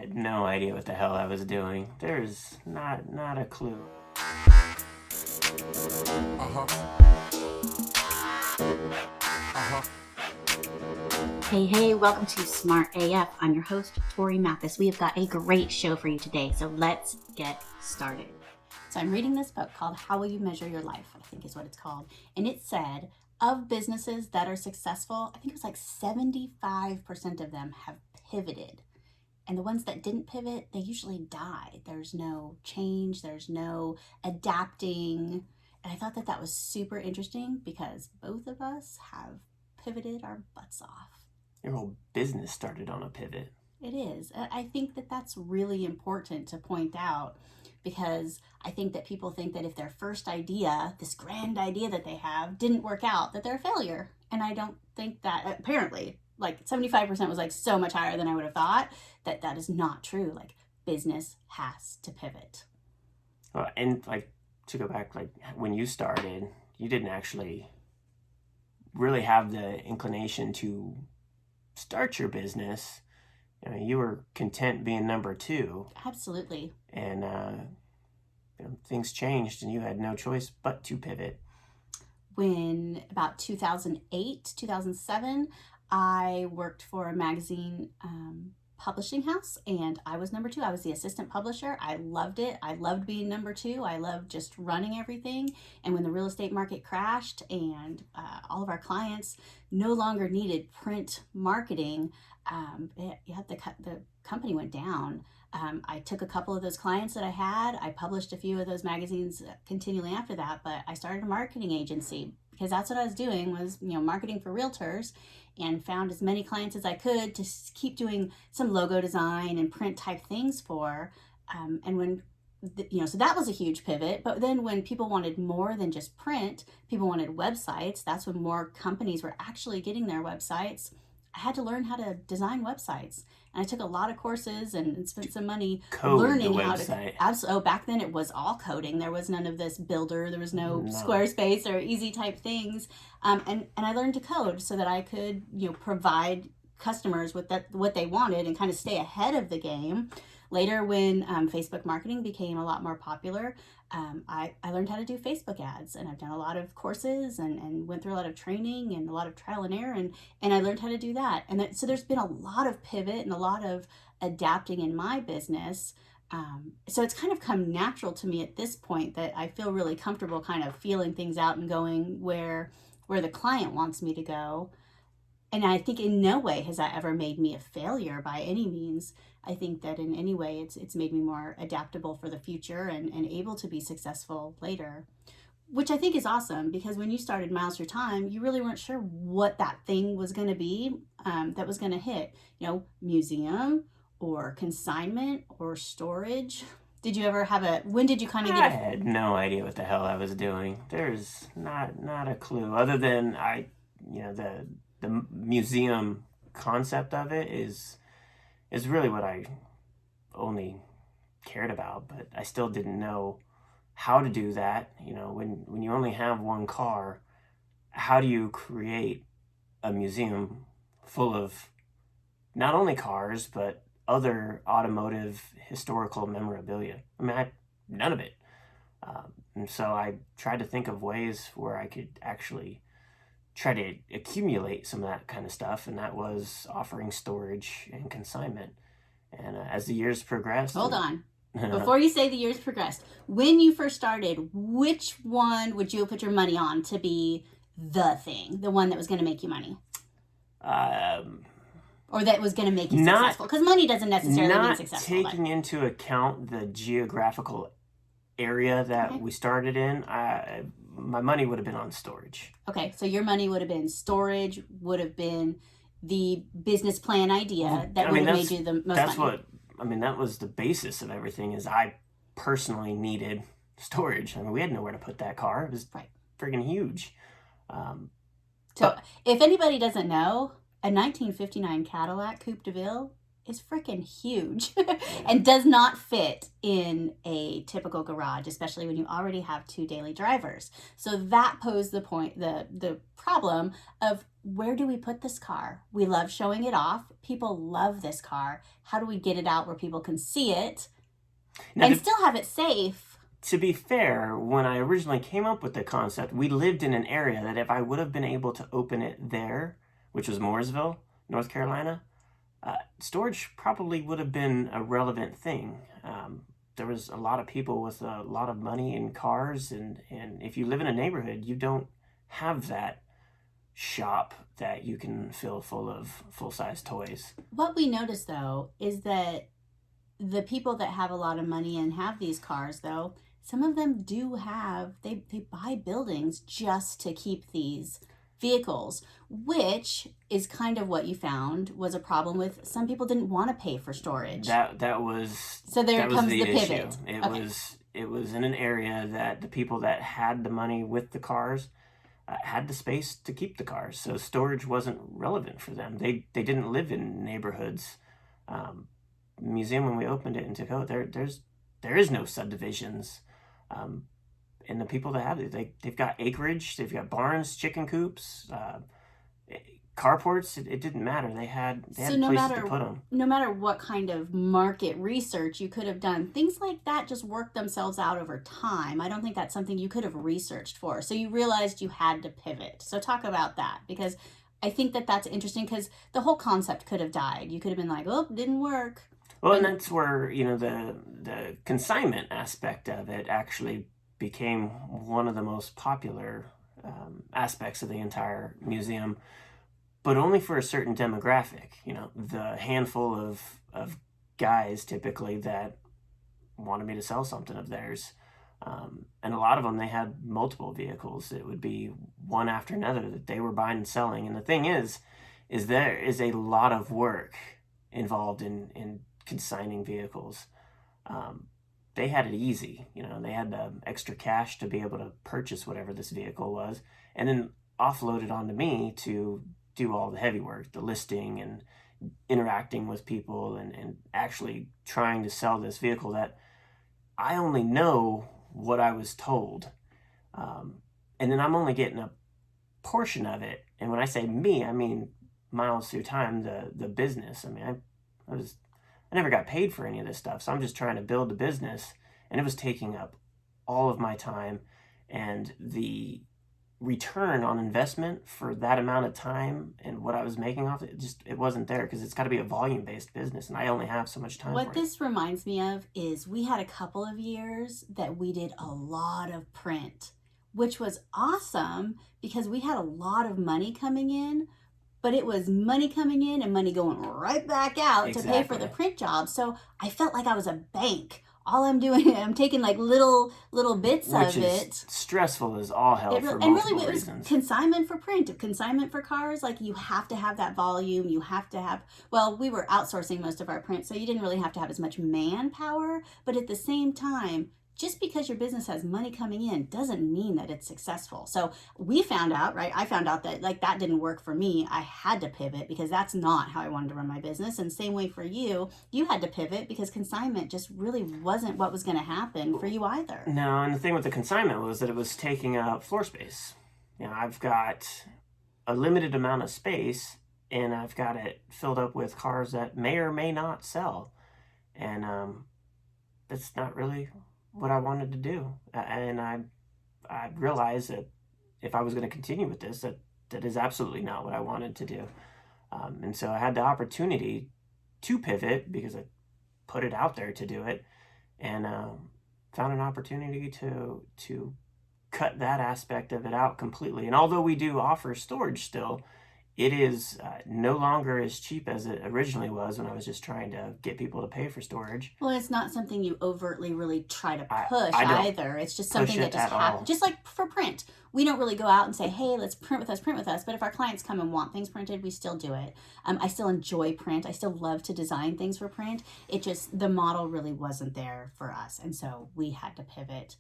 had no idea what the hell I was doing. There's not a clue. Hey, welcome to Smart AF. I'm your host, Torie Mathis. We have got a great show for you today, so let's get started. So I'm reading this book called How Will You Measure Your Life, I think is what it's called. And it said, of businesses that are successful, I think it was like 75% of them have pivoted. And the ones that didn't pivot, they usually die. There's no change, there's no adapting. And I thought that was super interesting because both of us have pivoted our butts off. Your whole business started on a pivot. It is. I think that that's really important to point out because I think that people think that if their first idea, this grand idea that they have, didn't work out, that they're a failure. And I don't think that, apparently, like 75% was like so much higher than I would have thought, that is not true. Like business has to pivot. And like to go back, like when you started, you didn't actually really have the inclination to start your business. You were content being number two. Absolutely. And things changed and you had no choice but to pivot. When about 2008, 2007, I worked for a magazine publishing house and I was number two. I was the assistant publisher. I loved it. I loved being number two. I loved just running everything. And when the real estate market crashed and all of our clients no longer needed print marketing, the company went down. I took a couple of those clients that I had. I published a few of those magazines continually after that, but I started a marketing agency because that's what I was doing was, marketing for realtors, and found as many clients as I could to keep doing some logo design and print type things for. And when, so that was a huge pivot. But then when people wanted more than just print, people wanted websites. That's when more companies were actually getting their websites. I had to learn how to design websites. And I took a lot of courses and spent some money learning how to. Back then it was all coding. There was none of this Builder. There was no Squarespace or easy type things. And I learned to code so that I could, provide customers with what they wanted and kind of stay ahead of the game. Later, when Facebook marketing became a lot more popular, I learned how to do Facebook ads, and I've done a lot of courses and went through a lot of training and a lot of trial and error, and I learned how to do that. And so there's been a lot of pivot and a lot of adapting in my business. So it's kind of come natural to me at this point that I feel really comfortable kind of feeling things out and going where the client wants me to go. And I think in no way has that ever made me a failure by any means. I think that in any way it's made me more adaptable for the future and able to be successful later, which I think is awesome because when you started Miles Through Time, you really weren't sure what that thing was going to be that was going to hit, museum or consignment or storage. Did you ever when did you kind of I had no idea what the hell I was doing. There's not a clue other than the museum concept of it is really what I only cared about, but I still didn't know how to do that. When you only have one car, how do you create a museum full of not only cars, but other automotive historical memorabilia? None of it. And so I tried to think of ways where I could actually try to accumulate some of that kind of stuff, and that was offering storage and consignment. And as the years progressed... Hold on. Before you say the years progressed, when you first started, which one would you have put your money on to be the thing, the one that was going to make you money? Or that was going to make you successful? Because money doesn't necessarily mean successful. Not taking into account the geographical area that we started in, my money would have been on storage. Okay, so your money would have been storage, would have been the business plan idea that would have made you the most money. That was the basis of everything is I personally needed storage. We had nowhere to put that car. It was friggin' huge. So if anybody doesn't know, a 1959 Cadillac Coupe de Ville is freaking huge and does not fit in a typical garage, especially when you already have 2 daily drivers. So that posed the problem of, where do we put this car? We love showing it off. People love this car. How do we get it out where people can see it Now, and still have it safe? to be fair, when I originally came up with the concept, we lived in an area that if I would have been able to open it there, which was Mooresville, North Carolina, storage probably would have been a relevant thing. There was a lot of people with a lot of money and cars, and if you live in a neighborhood, you don't have that shop that you can fill full of full-size toys. What we notice, though, is that the people that have a lot of money and have these cars, though, some of them do have, they buy buildings just to keep these vehicles, which is kind of what you found was a problem with. Some people didn't want to pay for storage. That was So there that was comes the the issue. pivot. Okay. It was in an area that the people that had the money with the cars had the space to keep the cars, so storage wasn't relevant for them. They didn't live in neighborhoods. Museum, when we opened it in Tacoma, there is no subdivisions. And the people that have it, they've got acreage, they've got barns, chicken coops, carports. It didn't matter. They had places to put them. No matter what kind of market research you could have done, things like that just work themselves out over time. I don't think that's something you could have researched for. So you realized you had to pivot. So talk about that, because I think that that's interesting, because the whole concept could have died. You could have been like, oh, didn't work. Well, and that's where, the consignment aspect of it actually became one of the most popular aspects of the entire museum, but only for a certain demographic. The handful of guys typically that wanted me to sell something of theirs. And a lot of them, they had multiple vehicles. It would be one after another that they were buying and selling. And the thing is there is a lot of work involved in consigning vehicles. They had it easy. They had the extra cash to be able to purchase whatever this vehicle was, and then offload it onto me to do all the heavy work, the listing and interacting with people, and actually trying to sell this vehicle that I only know what I was told. And then I'm only getting a portion of it. And when I say me, I mean Miles Through Time, the business. I mean, I never got paid for any of this stuff, so I'm just trying to build the business, and it was taking up all of my time, and the return on investment for that amount of time and what I was making off it, it wasn't there, because it's got to be a volume-based business, and I only have so much time What for it. this reminds me of is we had a couple of years that we did a lot of print, which was awesome because we had a lot of money coming in, but it was money coming in and money going right back out to pay for the print job. So I felt like I was a bank. All I'm doing, I'm taking like little bits Which of is it. Stressful as all hell for and multiple really, it was reasons. consignment for print, consignment for cars. Like, you have to have that volume. You have to have. Well, we were outsourcing most of our print, so you didn't really have to have as much manpower. But at the same time, just because your business has money coming in doesn't mean that it's successful. So we found out, right? I found out that that didn't work for me. I had to pivot because that's not how I wanted to run my business. And same way for you, you had to pivot because consignment just really wasn't what was going to happen for you either. No, and the thing with the consignment was that it was taking up floor space. I've got a limited amount of space, and I've got it filled up with cars that may or may not sell. And that's not really what I wanted to do. And I realized that if I was going to continue with this, that is absolutely not what I wanted to do. And so I had the opportunity to pivot because I put it out there to do it, and found an opportunity to cut that aspect of it out completely. And although we do offer storage still, it is no longer as cheap as it originally was when I was just trying to get people to pay for storage. Well, it's not something you overtly really try to push either. It's just something that just happens. Just like for print, we don't really go out and say, hey, let's print with us. But if our clients come and want things printed, we still do it. I still enjoy print. I still love to design things for print. It just, the model really wasn't there for us. And so we had to pivot.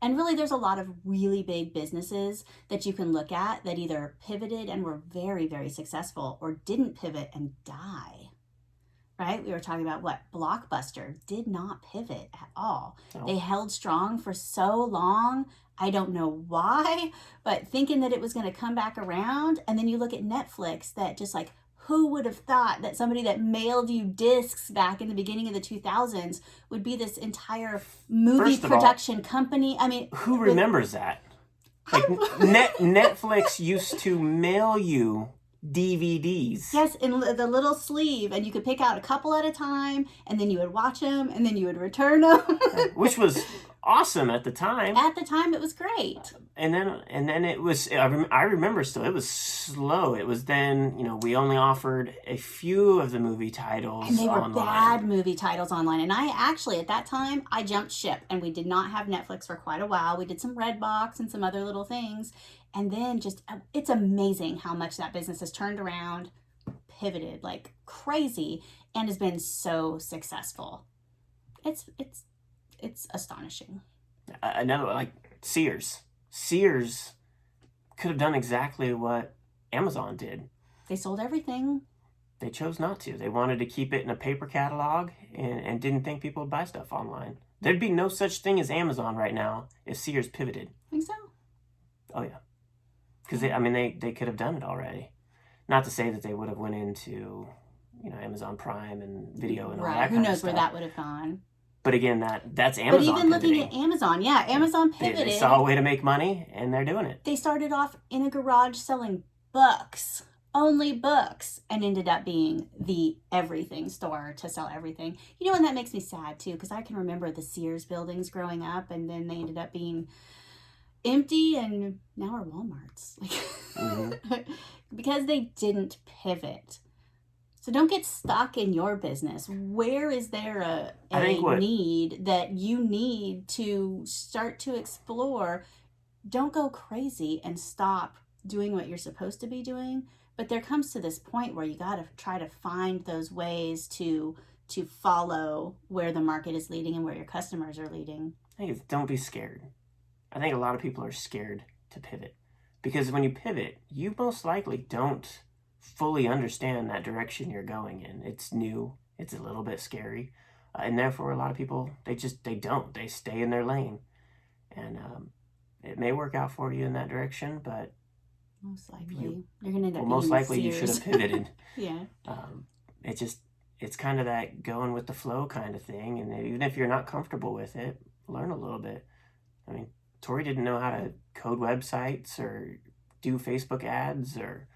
And really, there's a lot of really big businesses that you can look at that either pivoted and were very, very successful, or didn't pivot and die, right? We were talking about what Blockbuster did not pivot at all. No. They held strong for so long. I don't know why, but thinking that it was going to come back around. And then you look at Netflix, that just like, who would have thought that somebody that mailed you discs back in the beginning of the 2000s would be this entire movie production company? I mean, who remembers that? Like Netflix used to mail you DVDs. Yes, in the little sleeve, and you could pick out a couple at a time, and then you would watch them, and then you would return them. Which was awesome at the time. At the time, it was great. And then it was, I remember still, it was slow. It was then, we only offered a few of the movie titles and they were online. bad movie titles online. And I actually, at that time, I jumped ship, and we did not have Netflix for quite a while. We did some Redbox and some other little things. And then it's amazing how much that business has turned around, pivoted like crazy, and has been so successful. It's astonishing. Another, like Sears. Sears could have done exactly what Amazon did. They sold everything. They chose not to. They wanted to keep it in a paper catalog and didn't think people would buy stuff online. There'd be no such thing as Amazon right now if Sears pivoted. I think so. Oh, yeah. Because they could have done it already. Not to say that they would have went into, Amazon Prime and video and all that kind of stuff. Who knows where that would have gone. But again, that's Amazon. But even pivoting. looking at Amazon, Amazon pivoted. They saw a way to make money, and they're doing it. They started off in a garage selling books, only books, and ended up being the everything store to sell everything. And that makes me sad too, because I can remember the Sears buildings growing up, and then they ended up being empty, and now are Walmarts. Because they didn't pivot. So don't get stuck in your business. Where is there a need that you need to start to explore? Don't go crazy and stop doing what you're supposed to be doing. But there comes to this point where you got to try to find those ways to follow where the market is leading and where your customers are leading. I think don't be scared. I think a lot of people are scared to pivot. Because when you pivot, you most likely don't fully understand that direction you're going in. It's new. It's a little bit scary. And therefore, a lot of people, they don't. They stay in their lane. And it may work out for you in that direction, but most likely you're going to end up most likely Sears. You should have pivoted. Yeah. It's kind of that going with the flow kind of thing. And even if you're not comfortable with it, learn a little bit. I mean, Torie didn't know how to code websites or do Facebook ads or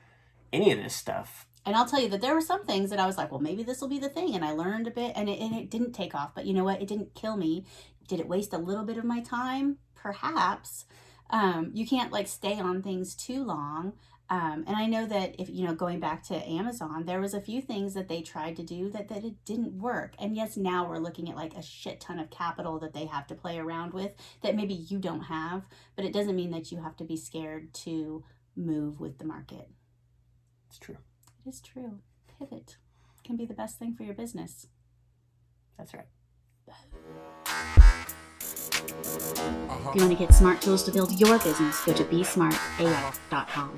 any of this stuff. And I'll tell you that there were some things that I was like, well, maybe this will be the thing. And I learned a bit, and it didn't take off. But you know what? It didn't kill me. Did it waste a little bit of my time? Perhaps. You can't stay on things too long. And I know that if, going back to Amazon, there was a few things that they tried to do that it didn't work. And yes, now we're looking at a shit ton of capital that they have to play around with that maybe you don't have, but it doesn't mean that you have to be scared to move with the market. It's true. It is true. Pivot can be the best thing for your business. That's right. If you want to get smart tools to build your business, go to besmartaf.com.